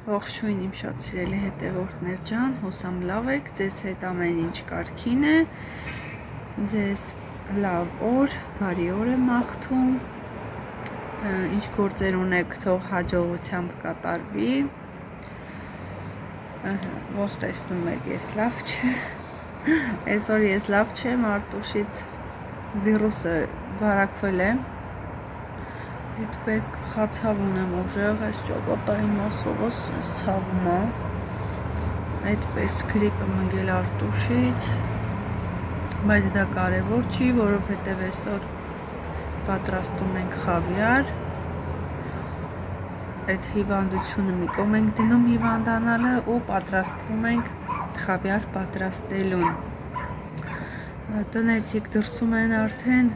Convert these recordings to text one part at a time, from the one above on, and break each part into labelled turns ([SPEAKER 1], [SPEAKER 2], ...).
[SPEAKER 1] Ողջույն իմ շատ սիրելի հետևորդներ ջան, հուսամ լավ եք, ձեզ հետ ամեն ինչ կարգին է, ձեզ լավ օր, բարի օր եմ մաղթում, ինչ գործեր ունեք թող հաջողությամբ կատարվի, ոնց տեսնում եք ես լավ չէ, այսօր ես լավ չեմ, Արտուշից վիրուսը վարակվել է, այդպես գլխացավ ունեմ ուժեղ, այս ճակատային մասովս ցավում է, այդպես գրիպը մնգել Արտուշից, բայց դա կարևոր չի, որովհետև այսօր պատրաստում ենք խավիար, այդ հիվանդությունը մի կողմ ենք դնում հիվանդանալը ու պատրաստվում ենք խավիար պատրաստելուն, տնեցիք դրսում են արդեն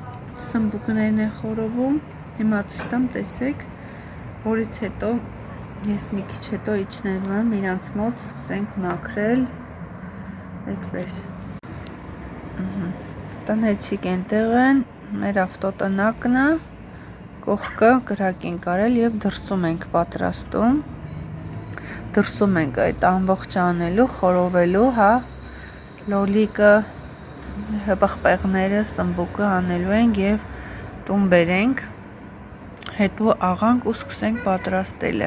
[SPEAKER 1] սմբուկներն են խորովում, հիմա ցույց տամ տեսեք, որից հետո ես մի քիչ հետո իջնելու եմ իրանց մոտ, սկսենք մաքրել, այդպես, տնեցիք այնտեղ են, մեր ավտոտնակն է, կողքը կրակ են կարել և դրսում ենք պատրաստում, դրսում ենք այդ ամբողջ անելու, խորովելու, հա, լոլիկը, պղպեղները, սմբուկը անելու ենք և տուն բերենք, հետո աղանք ու սկսենք պատրաստելը։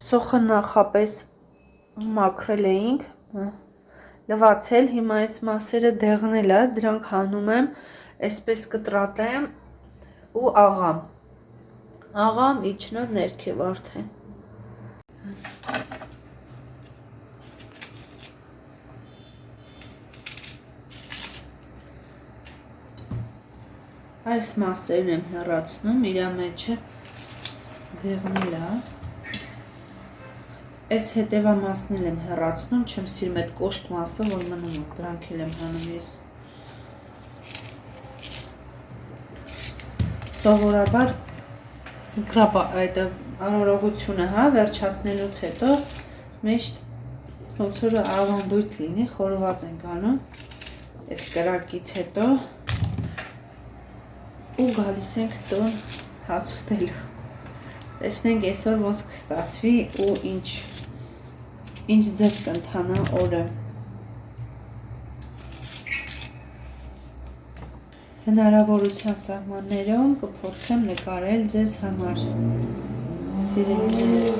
[SPEAKER 1] Սոխը նախապես մաքրել էինք, լվացել, հիմա այս մասերը դեղնել է, դրանք հանում եմ, այսպես կտրատեմ ու աղամ իջնով ներքև արդեն։ Այս մասերն եմ հեռացնում, իրա մեջը դեղնել է, այս հետևա մասն եմ հեռացնում, չեմ սիրում այդ կոշտ մասը, որ մնում է, դրանք էլ եմ հանում ես։ Սովորաբար այդ արարողությունը, հա, վերջացնելուց հետո միշտ ոնց որ ավանդույթ լինի, խորոված ենք անում, այդ կրակից հետո ու գալիս ենք տուն հաց ուտելու, տեսնենք այսօր ոնց կստացվի ու ինչ ձև կընթանա օրը, հնարավորության սահմաններում կփորձեմ նկարել ձեզ համար, սիրելիներս։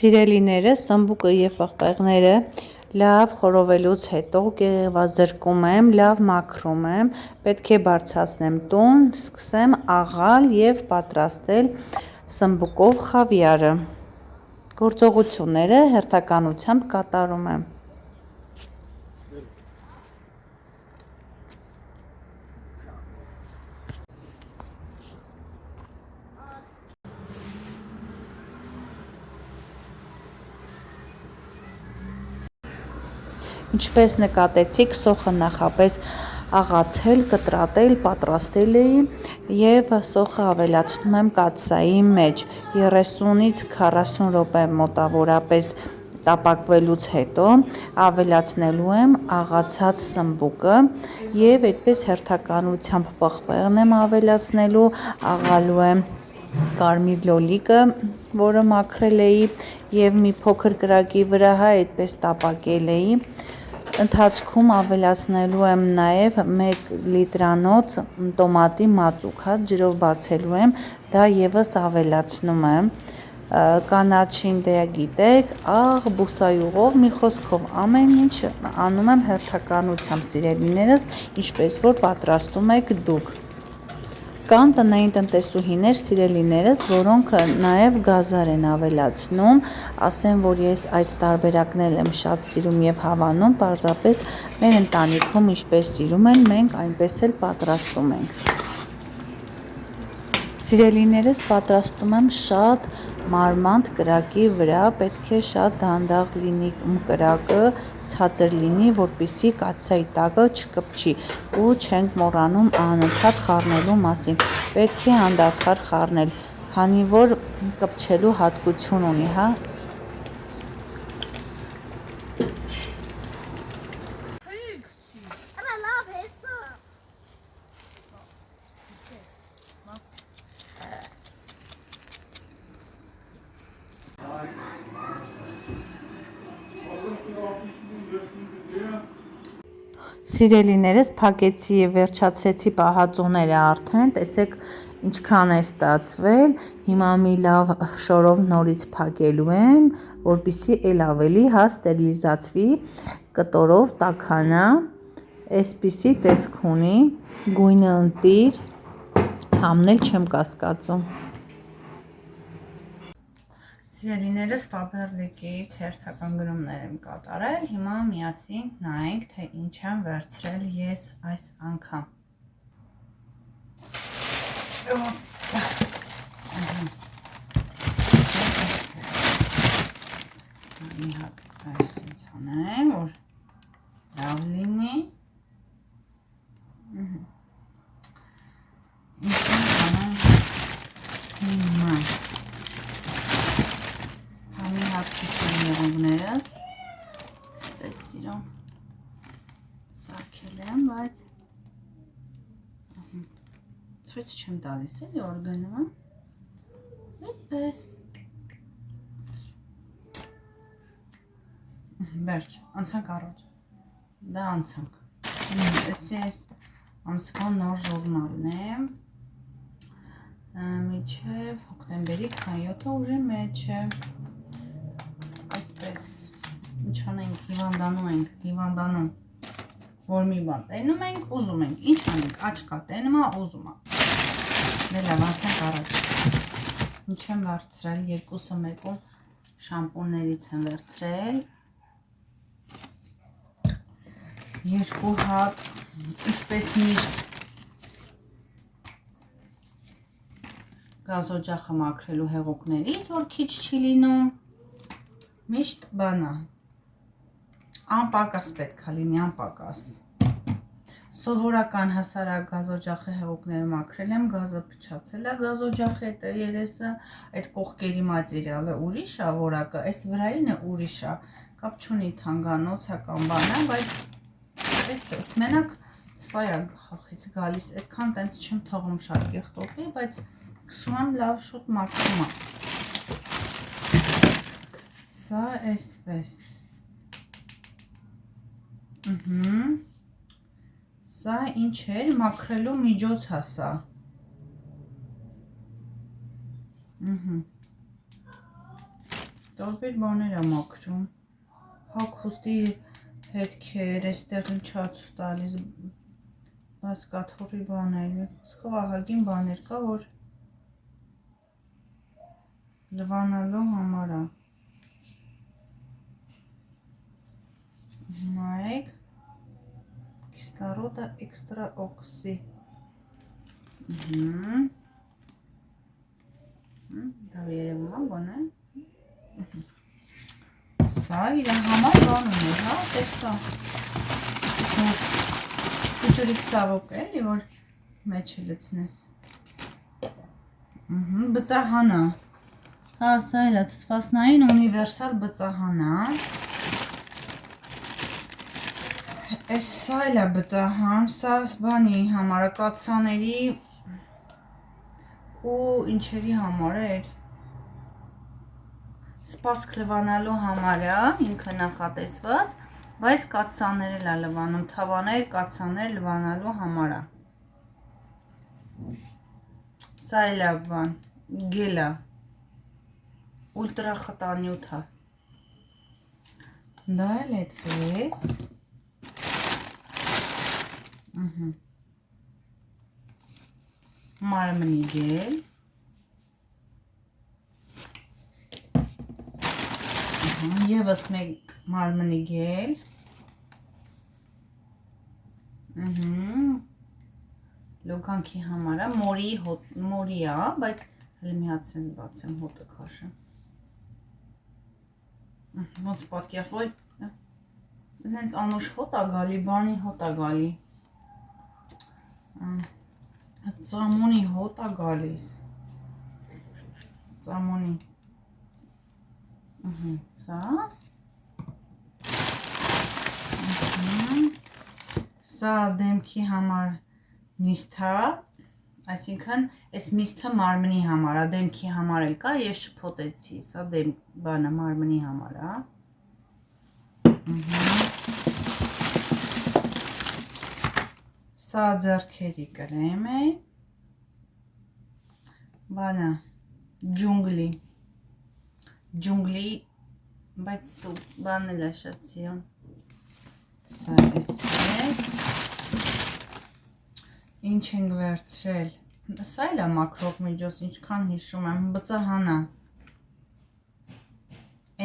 [SPEAKER 1] Սիրելիները, սմբուկը և պղպեղները լավ խորովելուց հետո կեղևազրկում եմ, լավ մաքրում եմ, պետք է բարձրացնեմ տուն, սկսեմ աղալ և պատրաստել սմբուկով խավիարը, գործողությունները հերթականությամբ կատարում եմ։ Ինչպես նկատեցիք, սոխը նախապես աղացել, կտրատել, պատրաստել էի և սոխը ավելացնում եմ կաթսայի մեջ, 30-ից 40 րոպե մոտավորապես տապակվելուց հետո ավելացնելու եմ աղացած սմբուկը և այդպես հերթականությամբ պղպեղն եմ ավելացնելու, աղալու եմ կարմիր լոլիկը, որը մաքրել էի և մի փոքր կրակի վրա այդպես տապակել էի, ընթացքում ավելացնելու եմ նաև 1 լիտրանոց տոմատի մածուկ, ջրով բացելու եմ, դա ևս ավելացնում եմ, կանաչին դե գիտեք, աղ, բուսայուղով, մի խոսքով ամեն ինչ անում եմ հերթականությամբ, սիրելիներս, ինչպես որ պատրաստում եք դուք։ Կան տնային տնտեսուհիներ, սիրելիներս, որոնք նաև գազար են ավելացնում, ասեմ, որ ես այդ տարբերակն եմ շատ սիրում և հավանում, պարզապես մեր ընտանիքում ինչպես սիրում են, մենք այնպես էլ պատրաստում ենք։ Սիրելիներս, պատրաստում եմ շատ մարմանդ կրակի վրա, պետք է շատ դանդաղ լինի կրակը, ցածր լինի, որպեսզի կաթսայի տակը չկպչի ու չենք մոռանում անընդհատ խառնելու մասին, պետք է անդադար խառնել, քանի որ կպչելու հատկություն ունի, հա։ Սիրելիներս, փակեցի եւ վերջացրեցի պահածոները արդեն, տեսեք ինչքան է ստացվել, հիմա մի լավ շորով նորից փակելու եմ, որպեսզի ել ավելի հա ստերիլիզացվի, կտորով տաքանա, այսպիսի տեսք ունի, գույնը ընտիր, համնել չեմ կասկածում։ Սիրելիներս, Faberlic-ից հերթական գրումներ եմ կատարել, հիմա միասին նայենք, թե ինչ եմ վերցրել ես այս անգամ։ Մի հատ այս ինձ հանեմ, որ լավ լինի։ Ինչ եմ հանեմ հիմա։ Համի հատցուսում եղուններս, պես սիրում սարքել եմ, բայց ցույց չեմ տալիս էլի որ գնում եմ, այդպես, վերջ, անցանք առաջ, դա անցանք, ես ամսվա նոր ժուրնալն եմ, միջև հոկտեմբերի 27-ը ուժի մեջ է, այդպես, ինչ անենք, հիվանդանում, որ մի բան տենում ենք, ուզում ենք, ինչ անենք, աչկա տենում է, ուզում է, դե լավ, անցանք առաջ, ինչ եմ վերցրել, երկուսը մեկում շամպուններից եմ վերցրել, երկու հատ, ինչպես միշտ, գազօջախը մաքրելու հեղուկներից, որ քիչ չի լինում, միշտ բանա, անպակաս պետք է լինի, անպակաս, սովորական հասարակ գազօջախի հեղուկները մաքրել եմ, գազը փչացել է գազօջախի հետ երեսը, այդ կողքերի մատերիալը ուրիշ է, որակը, այս վրային է ուրիշ է, կապ չունի թանգանոցական բան է, բայց այդպես, մենակ սա է հախից գալիս, այդքան տենց չեմ թողում շատ կեղտոտվի, բայց քսում եմ լավ շուտ մաքրում է, սա այսպես, սա ինչ էր, մաքրելու միջոց է սա, տարբեր բաներ է մաքրում, հակ հուստի հետքեր, այստեղ ինչա ցույց տալիս, բասկաթոռի բաներ, մի խոսքով ահագին բաներ կա, որ լվանալու համար է, նայեք, կիսլորոդը էքստրա օքսի, դա երևում է բան է, սա իր համար բան ունի, հա, տեսա, կուճուրիկ սավոք էլի, որ մեջը լցնես, բծահան է, հա, սա էլ է թթվասնային ունիվերսալ բծահան է, սա էլ է բծահան, սա բանի համար է, կաթսաների ու ինչերի համար էր, սպասք լվանալու համար է, ինքը նախատեսված, բայց կաթսաներ էլ է լվանում, թավաներ, կաթսաներ լվանալու համար է, սա էլ է բան, գել է, ուլտրա խտանյութ է, դա էլ այդպես, մարմնի գել, ևս մեկ մարմնի գել, լոգանքի համար է, մորի է, բայց հələ մի հատ սենց բացեմ հոտը քաշեմ, ոնց պատկերվոյ, նենց անուշ հոտ է գալի, բանի հոտ է գալի, ծամոնի հոտ է գալիս, ծամոնի, սա, սա դեմքի համար միստ է, այսինքն այս միսթը մարմնի համար է, դեմքի համար էլ կա, ես շփոթեցի, սա բանը մարմնի համար է, Սա ձեռքերի կրեմ է, բանա, ջունգլի, բայց դու բանն էլ է շատ սիրում, սա էսպես, ինչ ենք վերցրել, սա էլ է մաքրող միջոց, ինչքան հիշում եմ, բծահանա,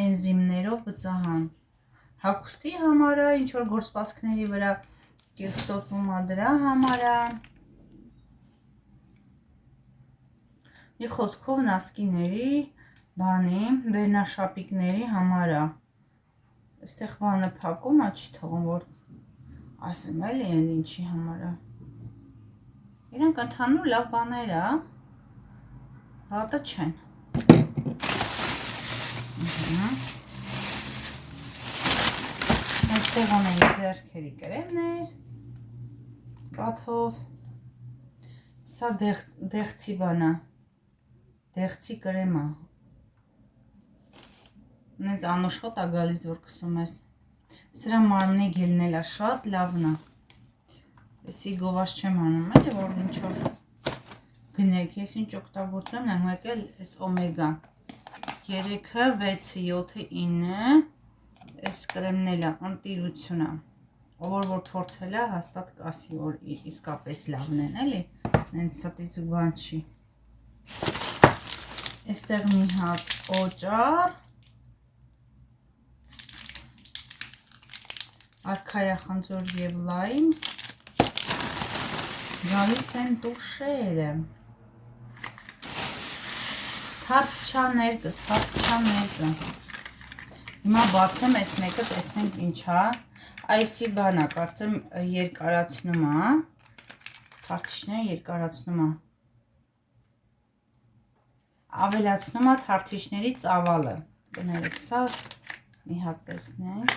[SPEAKER 1] էնզիմներով բծահան, հագուստի համար է, ինչ որ գործվածքների վրա կեղտոտվում է դրա համար է, մի խոսքով նասկիների, բանի, վերնաշապիկների համար է, այստեղ բանը փակում է, չի թողում, որ ասեմ էլի են ինչի համար է, իրանք ընդհանուր լավ բաներ է, վատը չեն, այստեղ ունենք ձեռքերի կրեմներ, կաթով, սա դեղցի բանա, դեղցի կրեմ է, նենց անուշոտ է գալիս, որ կսում ես, սրա մարմնի գելն էլ է շատ լավն է, եսի գովաշ չեմ անում էլի, որ ինչ որ գնեք, ես ինչ օգտագործում եմ, մեկ էլ ես օմեգա, 3-ը, 6-ը, 7-ը, 9-ը, այս կրեմն էլ է, անտիրություն է, ով որ փորձել է, հաստատ կասի, որ իսկապես լավն են, էլի, նենց ստից ու բան չի, այստեղ մի հատ օճառ, արքայախնձոր և լայմ, գալիս են տուշերը, թարփչաներկը, հիմա բացեմ այս մեկը, տեսնենք ինչ է, այսի բան է, կարծեմ երկարացնում է, թարթիչները երկարացնում է, ավելացնում է թարթիչների ծավալը, կներեք, սա մի հատ տեսնենք,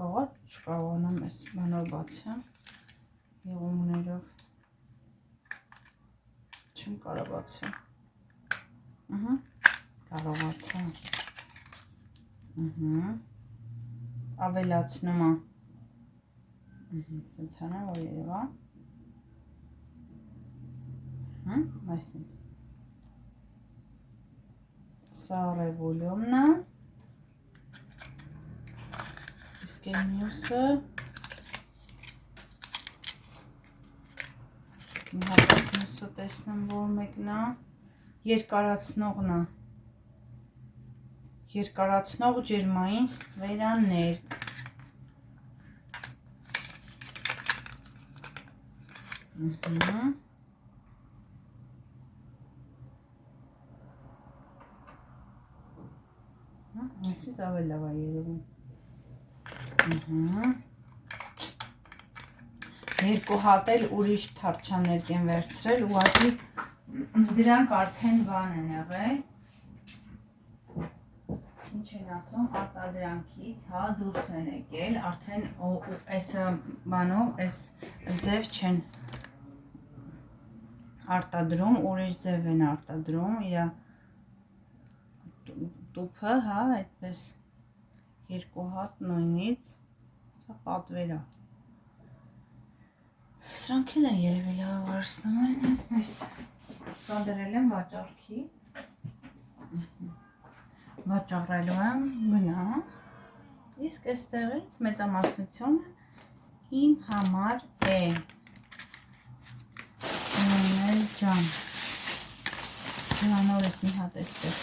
[SPEAKER 1] Կարող չկարողանամ այս բանով բացեմ, եղումներով, չեմ կարող բացեմ, կարողացա, ավելացնում է, սենց հանա, որ երևա, այսինչ, սա ռևոլյումն է, իսկ են մյուսը, մի հատս մյուսը տեսնեմ, որ մեկն է, երկարացնողն է, երկարացնող ջերմային ստվերաներկ, այսինչ ավել լավ է երևում, երկու հատ էլ ուրիշ թարչաներկ են վերցրել, ուղղակի դրանք արդեն բան են եղել, ինչ են ասում, արտադրանքից, հա, դուրս են եկել, արդեն այս բանով, այս ձև չեն արտադրում, ուրիշ ձև են արտադրում, իրա տուփը, հա, այդպես երկու հատ նույնից, սա պատվեր է, սրանք էլ են երևի լավարսնում են, այս սա դրել եմ վաճառքի, վաճառելու եմ, գնա, իսկ այստեղից մեծամասնությունը իմ համար է, նոնել ջան, նորից մի հատ այստեղ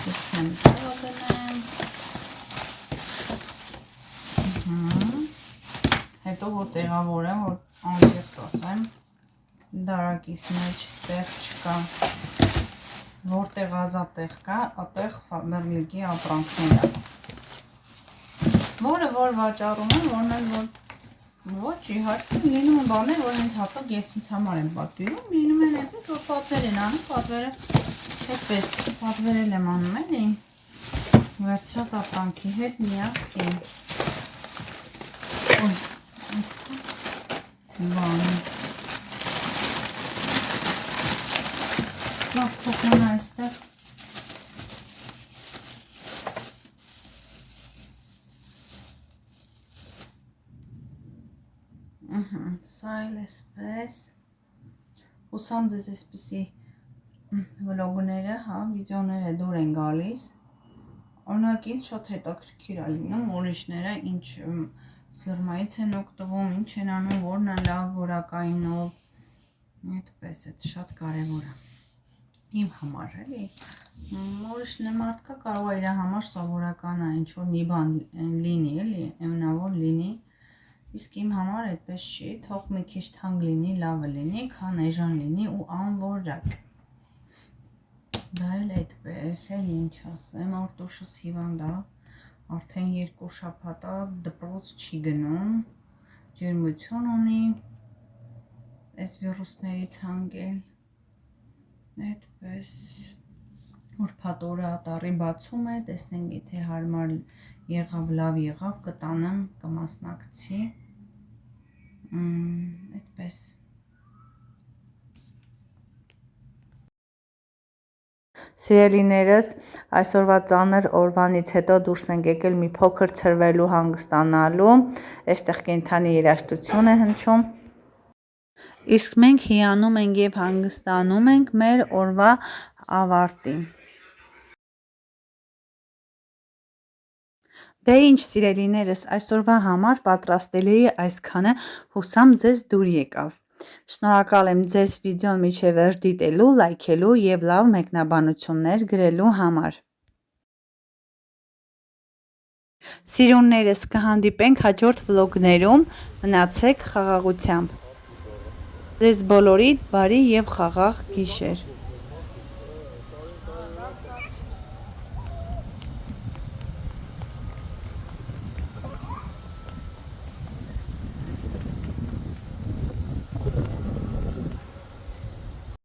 [SPEAKER 1] տեսնեմ դրեմ, հետո որ տեղավորեմ, որ անկեղծ ասեմ, դարակիս մեջ տեղ չկա, որտեղ ազատ տեղ կա, ատեղ մերլիկի ապրանքներ է, որը որ վաճառում եմ, որն էլ որ ոչ իհարկե լինում են բաներ, որ հենց հատուկ ես ինձ համար եմ պատվիրում, լինում են այդպես, որ պատվեր են անում, պատվերը այդպես պատվերել եմ անում էլի, վերցրած ապրանքի հետ միասին, ոյ, բանի, լավ փոխնան այստեղ, Սա էլ էսպես։ Հուսամ ձեզ էսպիսի վլոգները, վիդեոները դուր են գալիս։ Օրինակից շատ հետաքրքիր է լինում ուրիշները ինչ ֆիրմայից են օգտվում, ինչ են անում, որն է լավ որակայինով։ Այդպես է, շատ կարևոր է։ Իմ համար էլի։ Ուրիշ մարդկա կարող է իր համար սովորական է ինչ-որ մի բան լինի, էլի, էմնավոր լինի։ Իսկ իմ համար այդպես չի, թող մի քիչ թանկ լինի, լավը լինի, քան էժան լինի ու անորակ։ Դա էլ այդպես էլ ինչ ասեմ, Արտուշս հիվանդ է, արդեն 2 շաբաթ է դպրոց չի գնում, ջերմություն ունի, այս վիրուսներից հանգել, այդպես ուրբաթ օրը ատառի բացում է, տեսնենք եթե հարմար եղավ, լավ եղավ, կտանեմ, կմասնակցի, այդպես։ Սիրելիներս, այսօրվա ծանր օրվանից հետո դուրս ենք եկել մի փոքր ցրվելու, հանգստանալու, այստեղ կենդանի երաժշտություն է հնչում։ Իսկ մենք հիանում ենք եւ հանգստանում ենք մեր օրվա ավարտին։ Դե ինչ սիրելիներս, այսօրվա համար պատրաստելի է այսքանը, հուսամ ձեզ դուր եկավ։ Շնորհակալ եմ ձեզ վիդեոն մինչև վերջ դիտելու, լայքելու եւ լավ մեկնաբանություններ գրելու համար։ Սիրուններս, կհանդիպենք հաջորդ վլոգներում, մնացեք խաղաղությամբ։ Ձեզ բոլորիդ բարի եւ խաղաղ գիշեր։